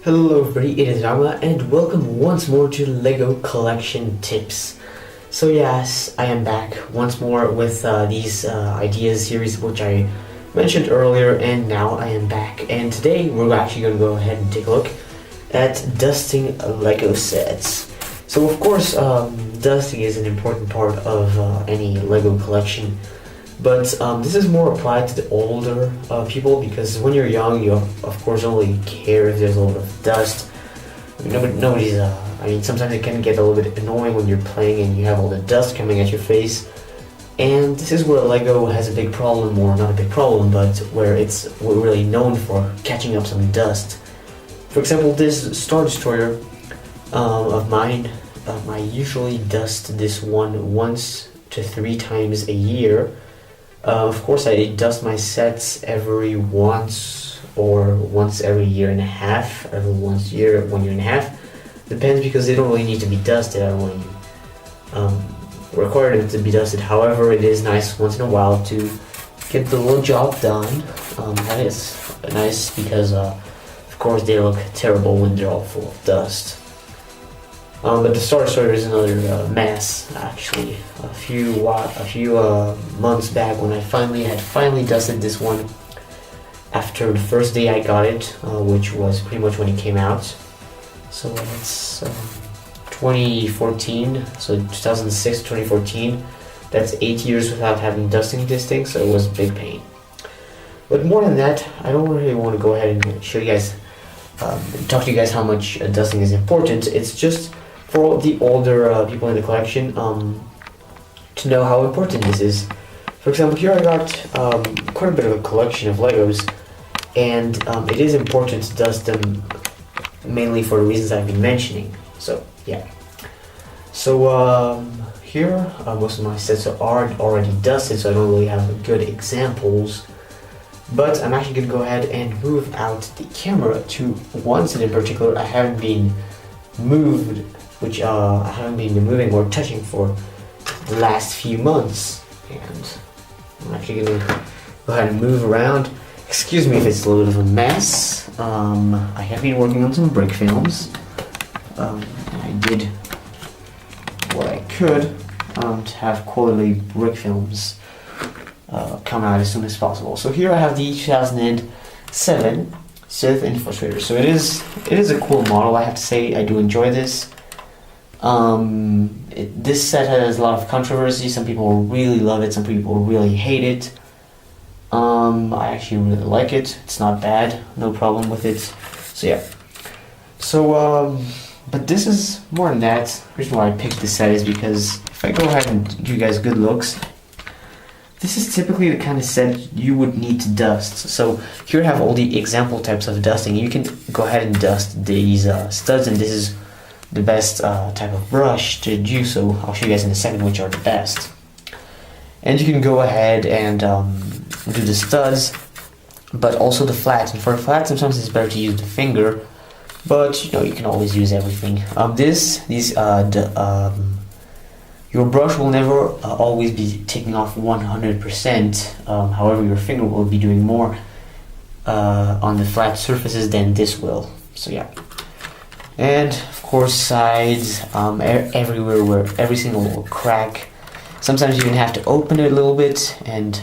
Hello everybody, it is MAGMA and welcome once more to LEGO Collection Tips. So yes, I am back once more with these ideas series which I mentioned earlier, and now I am back, and today we're actually going to go ahead and take a look at dusting LEGO sets. So of course dusting is an important part of any LEGO collection, but this is more applied to the older people, because when you're young, you of course don't really care if there's a lot of dust. I mean, nobody's. I mean, sometimes it can get a little bit annoying when you're playing and you have all the dust coming at your face. And this is where LEGO has a big problem, or not a big problem, but where we're really known for catching up some dust. For example, this Star Destroyer of mine, I usually dust this one once to 3 times a year. Of course, I dust my sets every once every year and a half, every 1 year and a half. Depends, because they don't really need to be dusted. I don't really require them to be dusted. However, it is nice once in a while to get the little job done. That is nice because, of course, they look terrible when they're all full of dust. But the Star Destroyer is another mess. Actually, a few months back, when I finally dusted this one after the first day I got it, which was pretty much when it came out. So it's 2014, so 2006 to 2014. That's 8 years without having dusting this thing, so it was a big pain. But more than that, I don't really want to go ahead and show you guys, talk to you guys how much dusting is important. It's just for the older people in the collection to know how important this is. For example, here I got quite a bit of a collection of Legos, and it is important to dust them, mainly for the reasons I've been mentioning. So yeah. So here most of my sets are already dusted, so I don't really have good examples. But I'm actually going to go ahead and move out the camera to one set in particular I haven't been moving or touching for the last few months, and I'm actually going to go ahead and move around. Excuse me if it's a little bit of a mess. I have been working on some brick films. I did what I could to have quality brick films come out as soon as possible. So here I have the 2007 Sith Infiltrator. So it is a cool model, I have to say. I do enjoy this. This set has a lot of controversy. Some people really love it, some people really hate it. I actually really like it. It's not bad, no problem with it. So yeah. So but this is more than that. The reason why I picked this set is because if I go ahead and give you guys good looks, this is typically the kind of set you would need to dust. So here I have all the example types of dusting. You can go ahead and dust these studs, and this is the best type of brush to do so. I'll show you guys in a second which are the best. And you can go ahead and do the studs, but also the flats. And for a flat, sometimes it's better to use the finger, but you know, you can always use everything. Your brush will never always be taking off 100%. However, your finger will be doing more on the flat surfaces than this will. So yeah. And of course, sides, everywhere, where every single little crack. Sometimes you even have to open it a little bit, and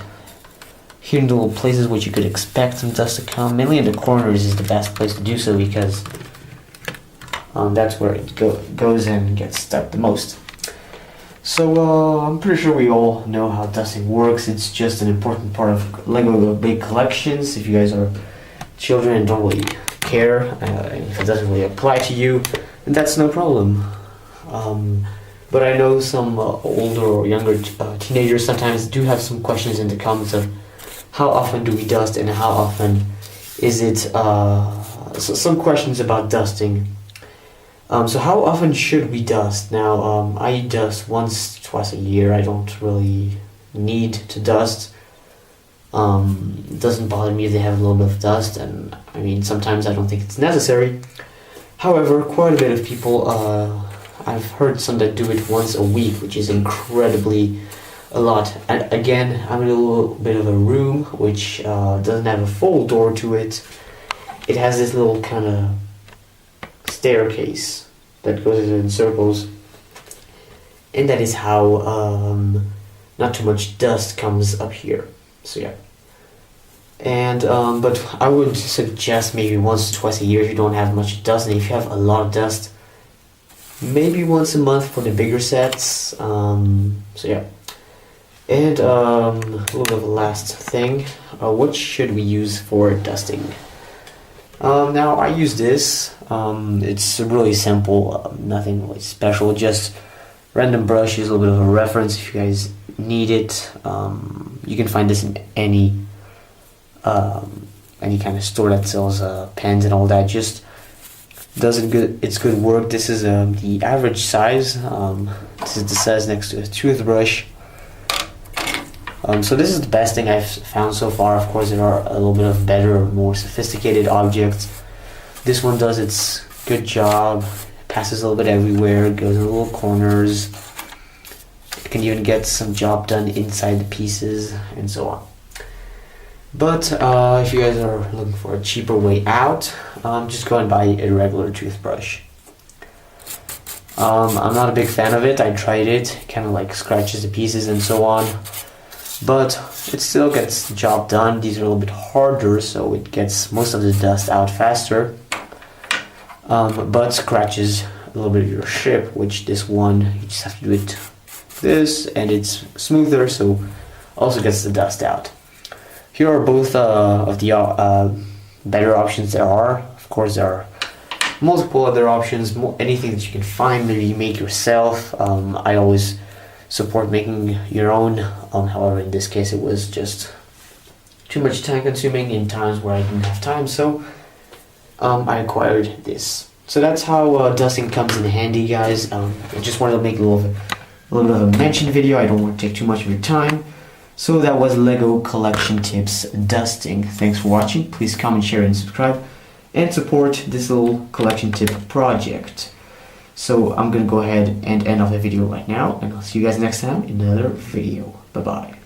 here in the little places which you could expect some dust to come. Mainly in the corners is the best place to do so, because that's where it goes and gets stuck the most. So I'm pretty sure we all know how dusting works. It's just an important part of LEGO big collections. If you guys are children and don't really care, and if it doesn't really apply to you, then that's no problem. But I know some older or younger teenagers sometimes do have some questions in the comments of how often do we dust, and how often is it, some questions about dusting. So how often should we dust? Now, I dust twice a year. I don't really need to dust. It doesn't bother me if they have a little bit of dust, and I mean, sometimes I don't think it's necessary. However, quite a bit of people, I've heard some that do it once a week, which is incredibly a lot. And again, I'm in a little bit of a room which doesn't have a full door to it. It has this little kind of staircase that goes in circles, and that is how not too much dust comes up here. So yeah. And but I would suggest maybe once or twice a year if you don't have much dust, and if you have a lot of dust, maybe once a month for the bigger sets. So yeah. And a little bit of a last thing, what should we use for dusting? Now I use this. It's really simple, nothing really special, just random brush. Use a little bit of a reference if you guys need it. You can find this in any kind of store that sells pens and all that. Just does it good. It's good work. This is the average size. This is the size next to a toothbrush. So this is the best thing I've found so far. Of course, there are a little bit of better, more sophisticated objects. This one does its good job. It passes a little bit everywhere. Goes in little corners. It can even get some job done inside the pieces and so on. But if you guys are looking for a cheaper way out, just go and buy a regular toothbrush. I'm not a big fan of it. I tried it. It kind of like scratches the pieces and so on. But it still gets the job done. These are a little bit harder, so it gets most of the dust out faster. But scratches a little bit of your ship, which this one, you just have to do it this, and it's smoother, so also gets the dust out. Here are both of the better options there are. Of course, there are multiple other options, anything that you can find, maybe you make yourself. I always support making your own. However, in this case, it was just too much time consuming in times where I didn't have time, so I acquired this. So that's how dusting comes in handy, guys. I just wanted to make a little bit of a mention video. I don't want to take too much of your time. So that was Lego Collection Tips Dusting. Thanks for watching. Please comment, share, and subscribe, and support this little collection tip project. So I'm gonna go ahead and end off the video right now, and I'll see you guys next time in another video. Bye bye.